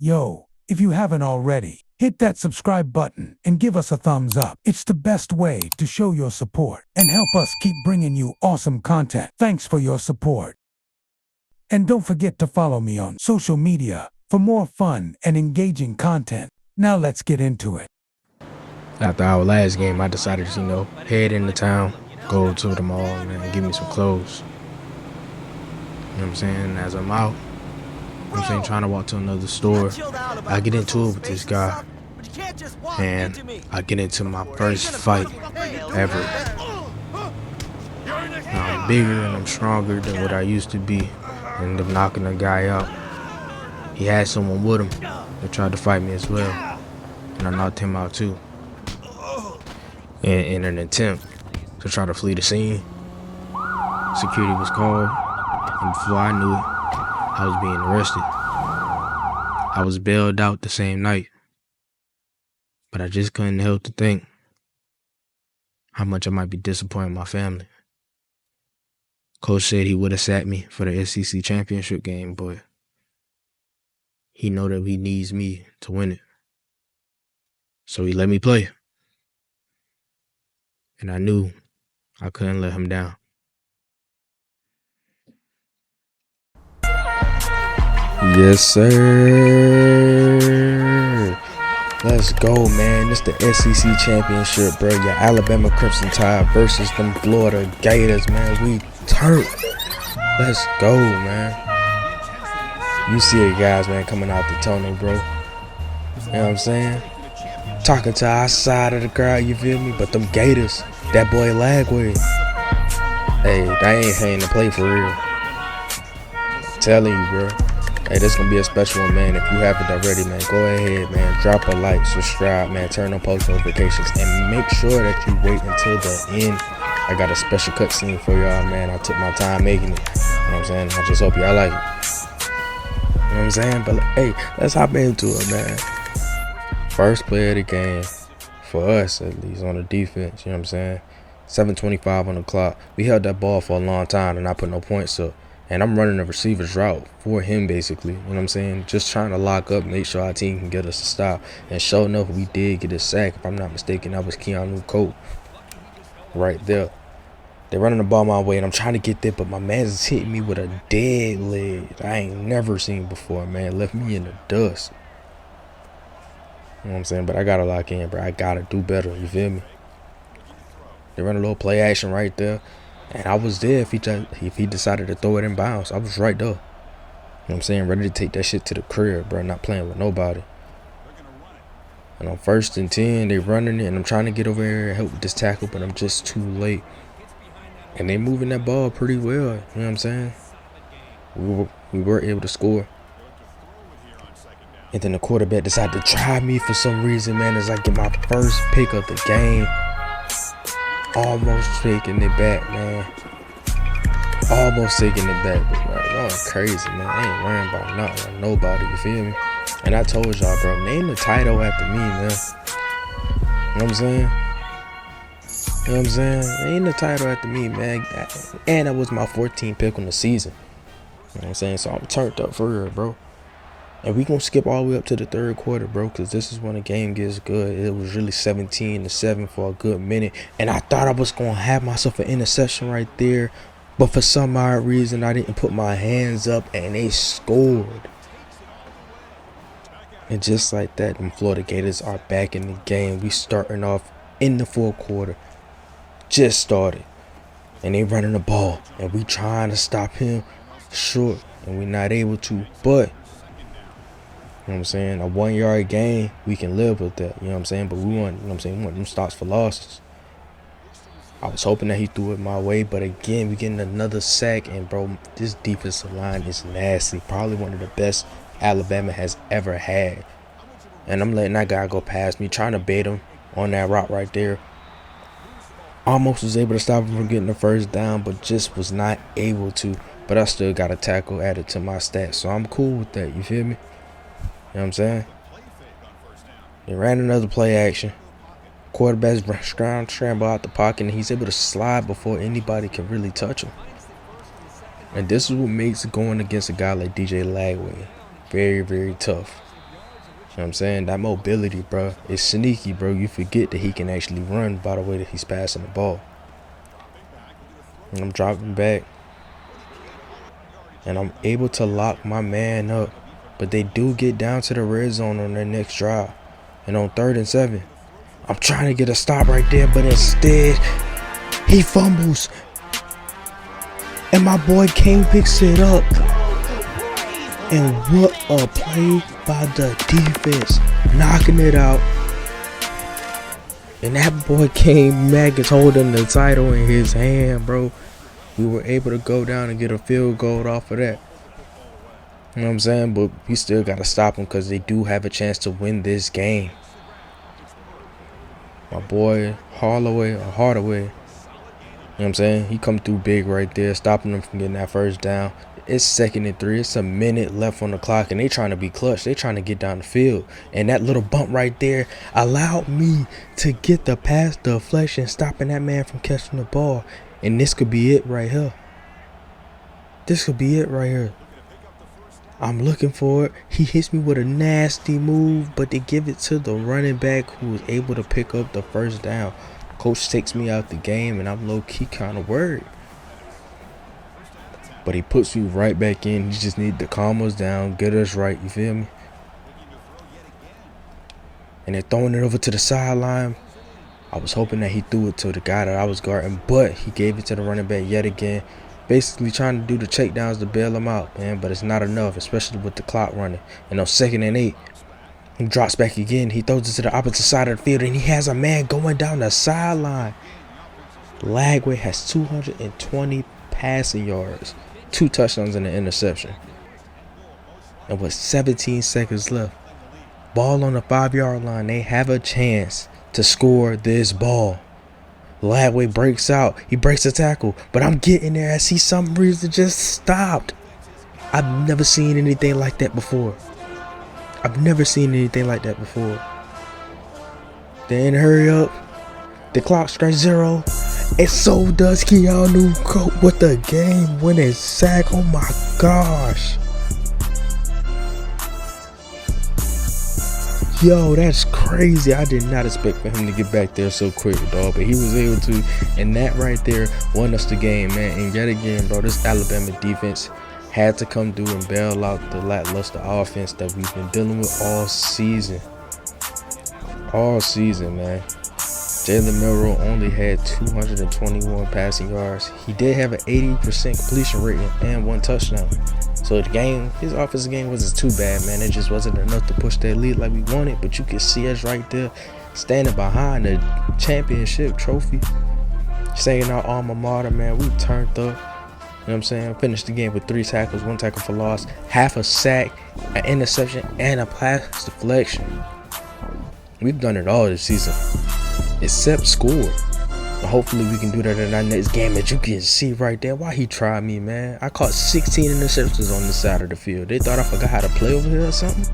Yo, if you haven't already, hit that subscribe button and give us a thumbs up. It's the best way to show your support and help us keep bringing you awesome content. Thanks for your support. And don't forget to follow me on social media for more fun and engaging content. Now let's get into it. After our last game, I decided to, head into town, go to the mall, and give me some clothes. You know what I'm saying? As I'm out, trying to walk to another store, I get into it with this guy, and I get into my first fight ever. Now, I'm bigger and I'm stronger than what I used to be. I ended up knocking the guy out. He had someone with him that tried to fight me as well, and I knocked him out too. In an attempt to try to flee the scene, security was called, and before I knew it, I was being arrested. I was bailed out the same night, but I just couldn't help to think how much I might be disappointing my family. Coach said he would have sat me for the SEC championship game, but he know that he needs me to win it. So he let me play. And I knew I couldn't let him down. Yes, sir. Let's go, man. It's the SEC championship, bro. Your Alabama Crimson Tide versus them Florida Gators, man. We turned. Let's go, man. You see it, guys, man, coming out the tunnel, bro. You know what I'm saying? Talking to our side of the crowd, you feel me? But them Gators, that boy Lagway, hey, they ain't hanging to play for real. I'm telling you, bro. Hey, this gonna be a special one, man. If you haven't already, man, go ahead, man. Drop a like, subscribe, man. Turn on post notifications, and make sure that you wait until the end. I got a special cutscene for y'all, man. I took my time making it. You know what I'm saying? I just hope y'all like it. You know what I'm saying? But hey, let's hop into it, man. First play of the game, for us at least, on the defense, you know what I'm saying? 7:25 on the clock. We held that ball for a long time and I put no points up. And I'm running a receiver's route for him, basically. You know what I'm saying? Just trying to lock up, make sure our team can get us a stop. And sure enough, we did get a sack. If I'm not mistaken, that was Keanu Cole right there. They're running the ball my way, and I'm trying to get there, but my man is hitting me with a dead leg I ain't never seen before, man. Left me in the dust. You know what I'm saying? But I got to lock in, bro. I got to do better. You feel me? They run a little play action right there. And I was there if he decided to throw it in bounds. I was right there. You know what I'm saying? Ready to take that shit to the crib, bro. Not playing with nobody. And on 1st and 10, they running it. And I'm trying to get over here and help with this tackle, but I'm just too late. And they moving that ball pretty well. You know what I'm saying? We were able to score. And then the quarterback decided to try me for some reason, man, as I get my first pick of the game. Almost taking it back, man. Almost taking it back, but bro, y'all crazy, man. I ain't worrying about nothing or nobody, you feel me? And I told y'all, bro, name the title after me, man. You know what I'm saying? You know what I'm saying? Name the title after me, man. And that was my 14th pick on the season. You know what I'm saying? So I'm turned up for real, bro. And we gonna skip all the way up to the third quarter, bro, because this is when the game gets good. It was really 17-7 for a good minute. And I thought I was gonna have myself an interception right there. But for some odd reason, I didn't put my hands up and they scored. And just like that, the Florida Gators are back in the game. We starting off in the fourth quarter. Just started. And they running the ball. And we trying to stop him short. And we're not able to. But you know what I'm saying? A 1-yard gain, we can live with that. You know what I'm saying? But we want, you know what I'm saying? We want them stops for losses. I was hoping that he threw it my way, but again, we getting another sack. And bro, this defensive line is nasty. Probably one of the best Alabama has ever had. And I'm letting that guy go past me, trying to bait him on that route right there. Almost was able to stop him from getting the first down, but just was not able to. But I still got a tackle added to my stats, so I'm cool with that. You feel me? You know what I'm saying? They ran another play action. Quarterback's scramble out the pocket, and he's able to slide before anybody can really touch him. And this is what makes going against a guy like DJ Lagway very, very tough. what I'm saying? That mobility, bro, is sneaky, bro. You forget that he can actually run by the way that he's passing the ball. And I'm dropping back. And I'm able to lock my man up. But they do get down to the red zone on their next drive. And on 3rd and 7, I'm trying to get a stop right there, but instead, he fumbles. And my boy King picks it up. And what a play by the defense, knocking it out. And that boy King Mack is holding the title in his hand, bro. We were able to go down and get a field goal off of that. You know what I'm saying? But we still got to stop them because they do have a chance to win this game. My boy Hardaway, you know what I'm saying? He come through big right there, stopping them from getting that first down. It's 2nd and 3. It's a minute left on the clock, and they trying to be clutch. They trying to get down the field. And that little bump right there allowed me to get the pass deflection, stopping that man from catching the ball. And this could be it right here. This could be it right here. I'm looking for it. He hits me with a nasty move, but they give it to the running back who was able to pick up the first down. Coach takes me out the game, and I'm low-key kind of worried. But he puts me right back in. He just need to calm us down, get us right, you feel me? And they're throwing it over to the sideline. I was hoping that he threw it to the guy that I was guarding, but he gave it to the running back yet again. Basically trying to do the checkdowns to bail him out, man, but it's not enough, especially with the clock running. And on 2nd and 8, he drops back again. He throws it to the opposite side of the field, and he has a man going down the sideline. Lagway has 220 passing yards, 2 touchdowns and an interception. And with 17 seconds left, ball on the 5-yard line, they have a chance to score this ball. Lagway breaks out. He breaks the tackle, but I'm getting there. I see some reason just stopped. I've never seen anything like that before. Then hurry up. The clock strikes 0. And so does Keanu Cope with the game-winning sack. Oh my gosh. Yo, that's crazy. I did not expect for him to get back there so quick, dog. But he was able to. And that right there won us the game, man. And yet again, bro, this Alabama defense had to come through and bail out the lackluster offense that we've been dealing with all season. All season, man. Jalen Milroe only had 221 passing yards. He did have an 80% completion rating and 1 touchdown. So the game, his offensive game wasn't too bad, man. It just wasn't enough to push that lead like we wanted. But you can see us right there standing behind the championship trophy. Saying our alma mater, man. We turned up. You know what I'm saying? Finished the game with 3 tackles, 1 tackle for loss, half a sack, an interception, and a pass deflection. We've done it all this season, except score. Hopefully we can do that in our next game. That you can see right there why he tried me, man. I caught 16 interceptions on this side of the field. They thought I forgot how to play over here or something.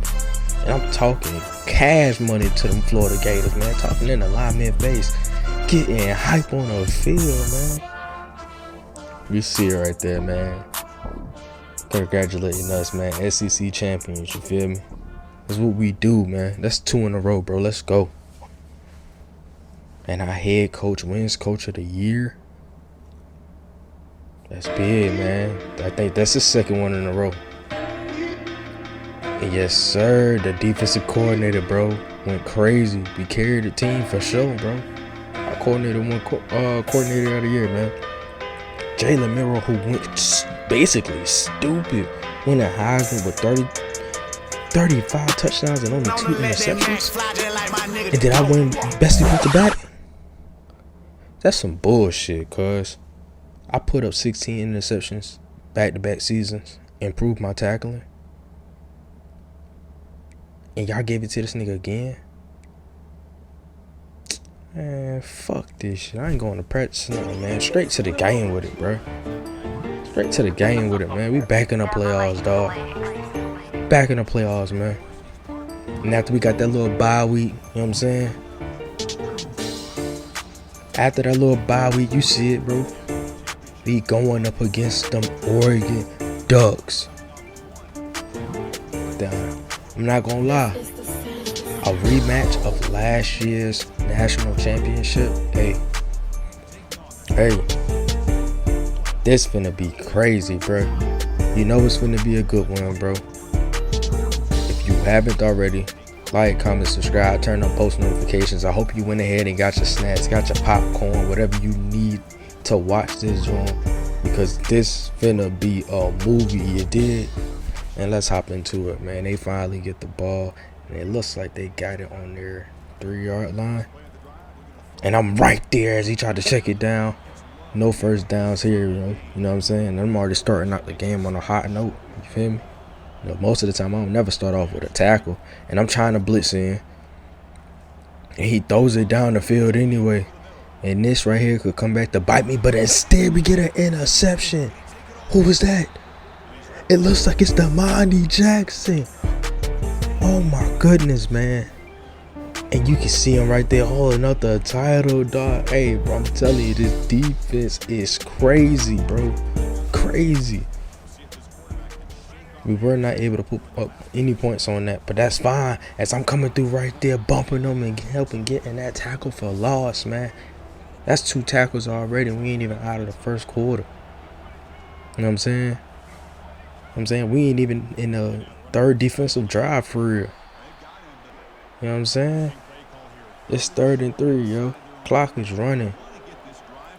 And I'm talking cash money to them Florida Gators, man. Talking in the lineman face, getting hype on the field, man. You see it right there, man. Congratulating us, man. SEC champions, you feel me? That's what we do, man. That's 2 in a row, bro. Let's go. And our head coach wins Coach of the Year. That's big, man. I think that's the 2nd one in a row. And yes, sir. The defensive coordinator, bro, went crazy. We carried the team for sure, bro. Our coordinator won coordinator of the year, man. Jalen Milroe, who went basically stupid, won a Heisman with 35 touchdowns and only 2 interceptions. And then I win best defensive back. That's some bullshit, cuz I put up 16 interceptions back-to-back seasons, improved my tackling, and y'all gave it to this nigga again? Man, fuck this shit. I ain't going to practice nothing, man. Straight to the game with it, bro. Straight to the game with it, man. We back in the playoffs, dog. Back in the playoffs, man. And after we got that little bye week, you know what I'm saying? After that little bye week, you see it, bro. We going up against them Oregon Ducks. Damn. I'm not gonna lie. a rematch of last year's national championship. Hey, this finna be crazy, bro. You know it's finna be a good one, bro. If you haven't already, like, comment, subscribe, turn on post notifications. I hope you went ahead and got your snacks, got your popcorn, whatever you need to watch this joint, because this finna be a movie, you did. And let's hop into it, man. They finally get the ball, and it looks like they got it on their 3-yard line. And I'm right there as he tried to check it down. No first downs here, you know what I'm saying? And I'm already starting out the game on a hot note, you feel me? You know, most of the time, I don't never start off with a tackle. And I'm trying to blitz in. And he throws it down the field anyway. And this right here could come back to bite me. But instead, we get an interception. Who was that? It looks like it's Damani Jackson. Oh, my goodness, man. And you can see him right there holding up the title, dog. Hey, bro, I'm telling you, this defense is crazy, bro. Crazy. We were not able to put up any points on that, but that's fine, as I'm coming through right there, bumping them and helping getting that tackle for loss, man. That's 2 tackles already. We ain't even out of the first quarter. You know what I'm saying? We ain't even in the 3rd defensive drive for real. You know what I'm saying? It's 3rd and 3, yo. Clock is running.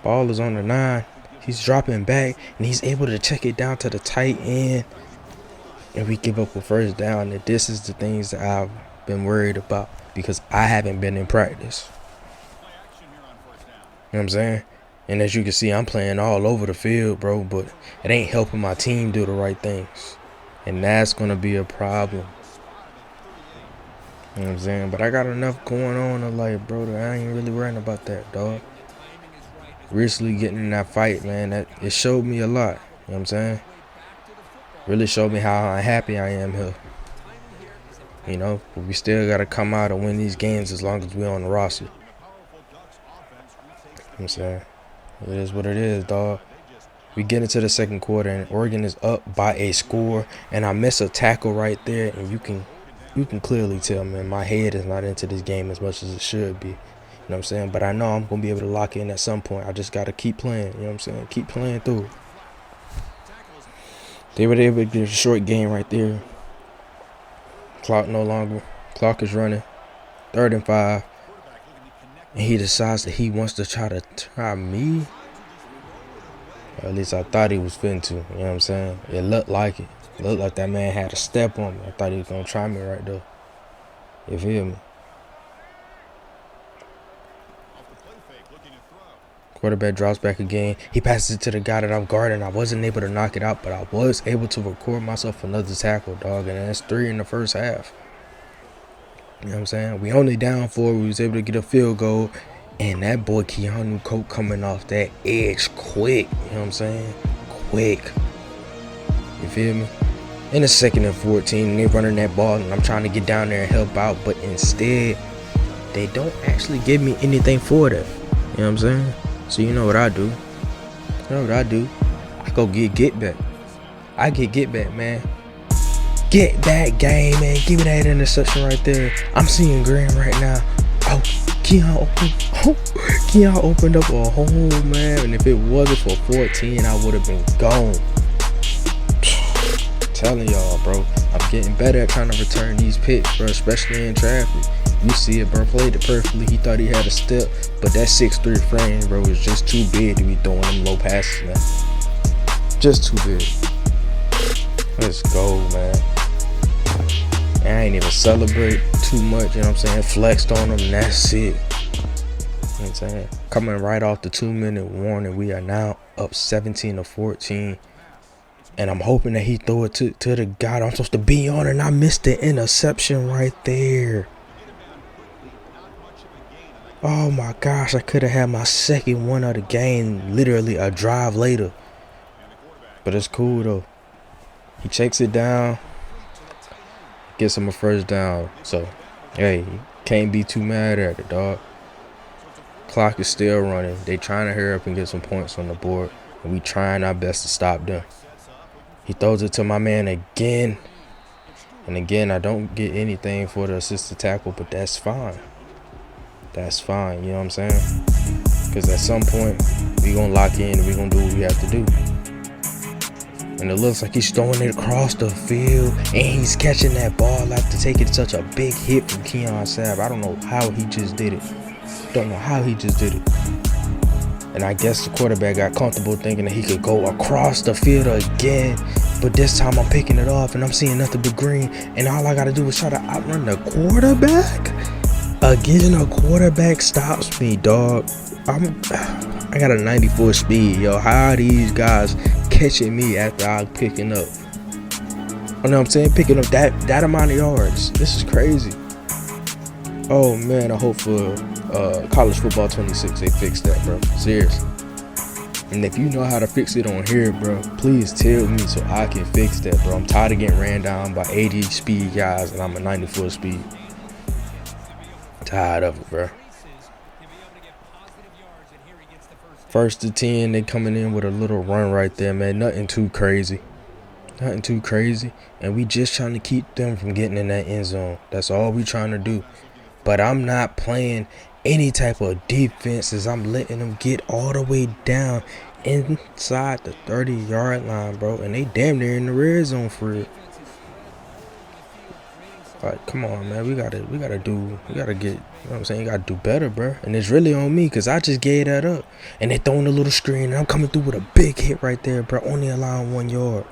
Ball is on the 9. He's dropping back, and he's able to check it down to the tight end. And we give up a first down. And this is the things that I've been worried about, because I haven't been in practice. You know what I'm saying? And as you can see, I'm playing all over the field, bro. But it ain't helping my team do the right things. And that's going to be a problem. You know what I'm saying? But I got enough going on in life, bro, that I ain't really worrying about that, dog. Recently getting in that fight, man, it showed me a lot. You know what I'm saying? Really showed me how unhappy I am here. You know, but we still got to come out and win these games as long as we're on the roster. You know what I'm saying? It is what it is, dog. We get into the 2nd quarter, and Oregon is up by a score, and I miss a tackle right there, and you can clearly tell, man, my head is not into this game as much as it should be. You know what I'm saying? But I know I'm going to be able to lock in at some point. I just got to keep playing. You know what I'm saying? Keep playing through. They were able to get a short game right there. Clock no longer. Clock is running. 3rd and 5. And he decides that he wants to try me. Or at least I thought he was fitting to. You know what I'm saying? It looked like it. It looked like that man had a step on me. I thought he was going to try me right there. You feel me? Quarterback drops back again. He passes it to the guy that I'm guarding. I wasn't able to knock it out, but I was able to record myself another tackle, dog. And that's 3 in the first half. You know what I'm saying? We only down 4. We was able to get a field goal. And that boy Keanu Coke coming off that edge quick. You know what I'm saying? Quick. You feel me? In the 2nd and 14, and they running that ball, and I'm trying to get down there and help out. But instead, they don't actually give me anything for that. You know what I'm saying? So you know what I do? You know what I do? I go get back. I get back, man. Get back game, man. Give me that interception right there. I'm seeing green right now. Oh, Keon opened up a hole, man. And if it wasn't for 14, I would have been gone. Telling y'all, bro. I'm getting better at trying to return these picks, bro, especially in traffic. You see it, bro. Played it perfectly. He thought he had a step, but that 6'3" frame, bro, is just too big to be throwing them low passes, man. Just too big. Let's go, man. I ain't even celebrate too much, you know what I'm saying? Flexed on them, and that's it. You know what I'm saying? Coming right off the 2-minute warning, we are now up 17-14. And I'm hoping that he throw it to the guy that I'm supposed to be on, and I missed the interception right there. Oh my gosh, I could have had my 2nd one of the game, literally a drive later. But it's cool though. He checks it down, gets him a first down. So, hey, can't be too mad at it, dog. Clock is still running. They trying to hurry up and get some points on the board, and we trying our best to stop them. He throws it to my man again, And again, I don't get anything for the assisted tackle, but that's fine. That's fine, you know what I'm saying? Because at some point, we going to lock in and we going to do what we have to do. And it looks like he's throwing it across the field, and he's catching that ball after taking such a big hit from Keon Sabb. I don't know how he just did it. Don't know how he just did it. And I guess the quarterback got comfortable thinking that he could go across the field again. But this time I'm picking it off and I'm seeing nothing but green. And all I got to do is try to outrun the quarterback. Again, a quarterback stops me, dog. I got a 94 speed, yo. How are these guys catching me after I'm picking up? You know what I'm saying? Picking up that amount of yards. This is crazy. Oh, man, I hope for College Football 26 they fix that, bro. Seriously. And if you know how to fix it on here, bro, please tell me so I can fix that, bro. I'm tired of getting ran down by 80 speed guys and I'm a 94 speed. Tired of it, bro. First to 10, they coming in with a little run right there, man. Nothing too crazy. Nothing too crazy. And we just trying to keep them from getting in that end zone. That's all we trying to do. But I'm not playing any type of defense as I'm letting them get all the way down inside the 30-yard line, bro. And they damn near in the red zone for it. Like, come on, man. We gotta get, you know what I'm saying? You gotta do better, bro. And it's really on me because I just gave that up. And they throwing a little screen and I'm coming through with a big hit right there, bro. Only allowing 1 yard.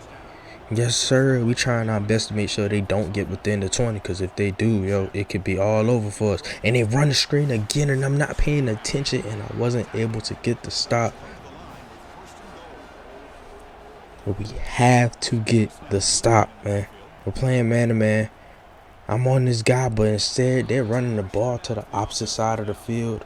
Yes, sir. We trying our best to make sure they don't get within the 20, because if they do, yo, it could be all over for us. And they run the screen again, and I'm not paying attention, and I wasn't able to get the stop. But we have to get the stop, man. We're playing man-to-man. I'm on this guy, but instead, they're running the ball to the opposite side of the field.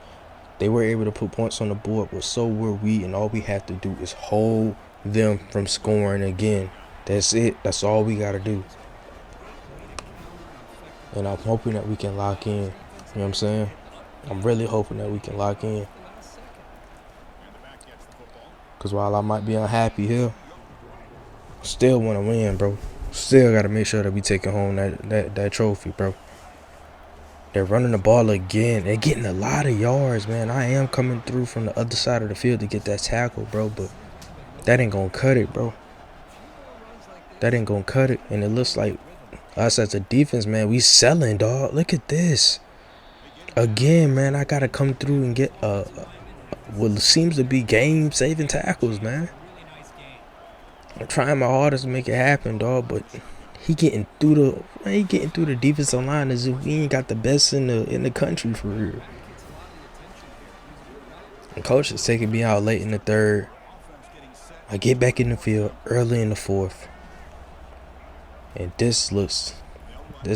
They were able to put points on the board, but so were we, and all we have to do is hold them from scoring again. That's it. That's all we got to do. And I'm hoping that we can lock in. You know what I'm saying? I'm really hoping that we can lock in. Because while I might be unhappy here, still want to win, bro. Still got to make sure that we taking home that trophy, bro. They're running the ball again. They're getting a lot of yards, man. I am coming through from the other side of the field to get that tackle, bro. But that ain't going to cut it, bro. That ain't gonna cut it. And it looks like us as a defense, man, we selling, dog. Look at this. Again, man, I gotta come through and get what seems to be game-saving tackles, man. I'm trying my hardest to make it happen, dog, but he getting through the defensive line as if we ain't got the best in the country for real. And coach is taking me out late in the third. I get back in the field early in the fourth. And this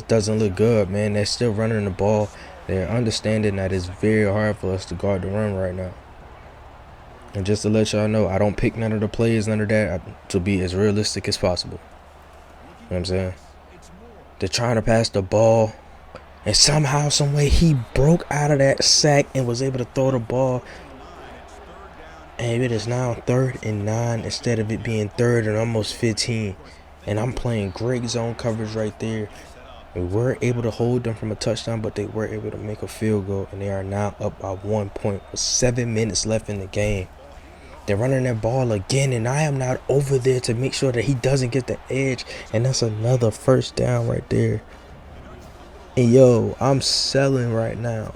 doesn't look good, man. They're still running the ball. They're understanding that it's very hard for us to guard the run right now. And just to let y'all know, I don't pick none of the plays under that to be as realistic as possible. You know what I'm saying? They're trying to pass the ball. And somehow, some way, he broke out of that sack and was able to throw the ball. And it is now 3rd and 9 instead of it being 3rd and almost 15. And I'm playing great zone coverage right there. We were able to hold them from a touchdown, but they were able to make a field goal. And they are now up by 1 point with 7 minutes left in the game. They're running that ball again, and I am not over there to make sure that he doesn't get the edge. And that's another first down right there. And, yo, I'm selling right now.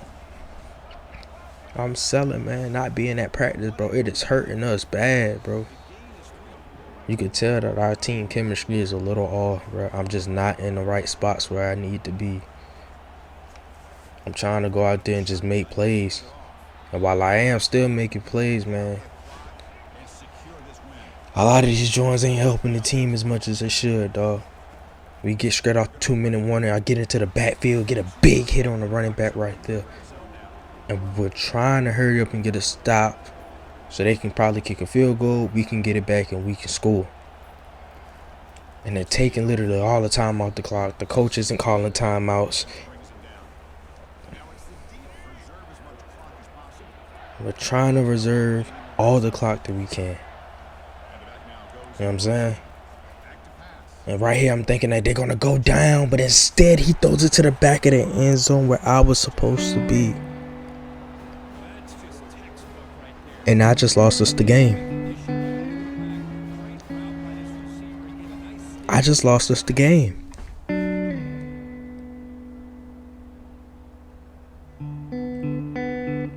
I'm selling, man. Not being at practice, bro. It is hurting us bad, bro. You can tell that our team chemistry is a little off, bro. I'm just not in the right spots where I need to be. I'm trying to go out there and just make plays. And while I am still making plays, man, a lot of these joints ain't helping the team as much as they should, dog. We get straight off the 2-minute warning. I get into the backfield, get a big hit on the running back right there. And we're trying to hurry up and get a stop so they can probably kick a field goal. We can get it back and we can score. And they're taking literally all the time off the clock. The coach isn't calling timeouts. We're trying to reserve all the clock that we can. You know what I'm saying? And right here, I'm thinking that they're going to go down. But instead, he throws it to the back of the end zone where I was supposed to be. And I just lost us the game. I just lost us the game.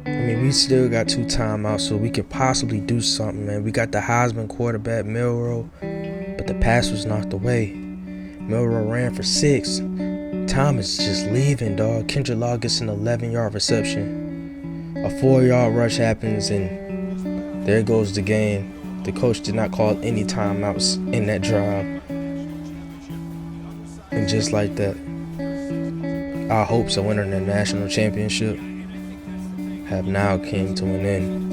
I mean, we still got 2 timeouts, so we could possibly do something, man. We got the Heisman quarterback, Milroe, but the pass was knocked away. Milroe ran for 6. Time is just leaving, dog. Kendrick Law gets an 11-yard reception. A 4-yard rush happens, and there goes the game. The coach did not call any timeouts in that drive. And just like that, our hopes of winning the national championship have now came to an end.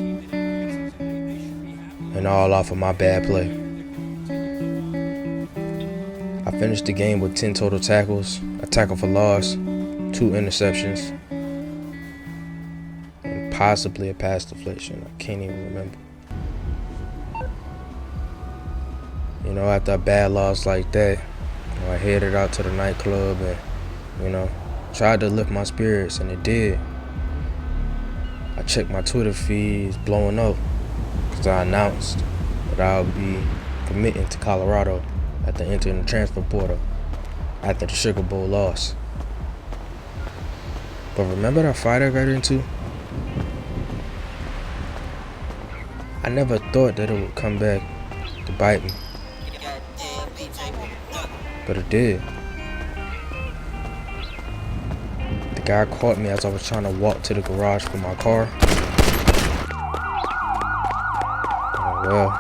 And all off of my bad play. I finished the game with 10 total tackles, a tackle for loss, 2 interceptions, and possibly a pass deflection. I can't even remember. You know, after a bad loss like that, I headed out to the nightclub and, tried to lift my spirits, and it did. I checked my Twitter feeds blowing up because I announced that I'll be committing to Colorado after entering the transfer portal after the Sugar Bowl loss. But remember that fight I got into? I never thought that it would come back to bite me. But it did. The guy caught me as I was trying to walk to the garage for my car. Oh well.